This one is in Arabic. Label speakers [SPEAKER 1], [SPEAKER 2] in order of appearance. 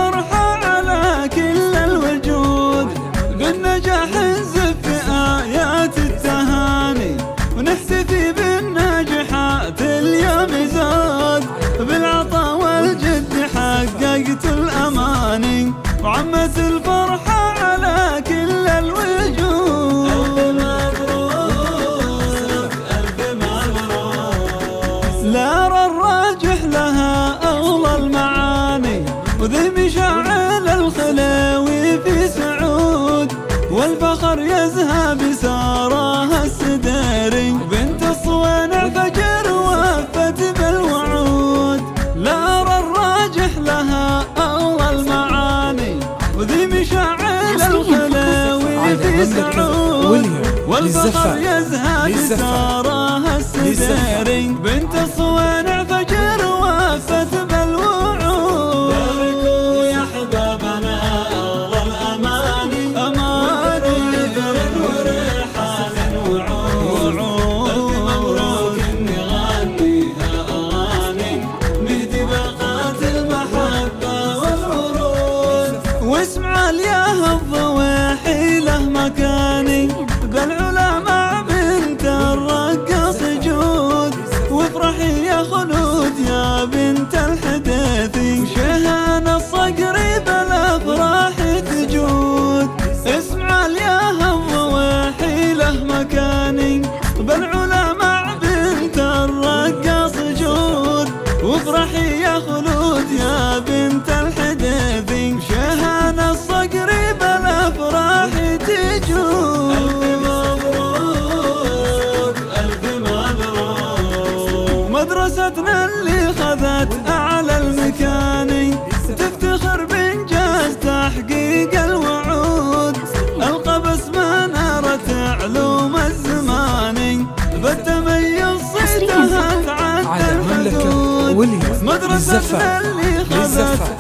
[SPEAKER 1] الفرحة على كل الوجود، بالنجاح نزف في آيات التهاني، ونحتفي بالناجحات اليوم زاد، بالعطا والجد حققت الأماني، وعمت الفرحة على كل الوجود. ألف مبروك لا أرى الراجح لها أغلى المعاني، وذي مشاعل الخلاوي في سعود، والفخر يزهى بسارها السداري، بنت الصوانع فجر وفت بالوعود. لا أرى الراجح لها أغلى المعاني، وذي مشاعل الخلاوي في سعود، والفخر يزهى بسارها السداري، بنت الصوانع فجر وفت بالوعود. باركوا يا أحبابنا أغلى الأماني، أماني بر وريحان وعود. ألف مبروك نغنيها أغاني، نهدي باقات المحبة والورود، واسمع الياه الضواحي له مكاني، بالعلا مع بنت الرقاص جود، وافرحي يا خلود يا بنت الحداثي، شهان الصقر بالافراح تجود. اسمع الياه الضواحي له مكاني، بالعلا مع بنت الرقاص جود، وافرحي يا خلود يا بنت الحداثي، شهان الصقر بالافراح تجود. مدرستنا اللي خذت أعلى المكاني، تفتخر بإنجاز تحقيق الوعود، القبس منارة علوم الزماني، بالتميز صيتها تعدى الحدود. مدرستنا اللي خذت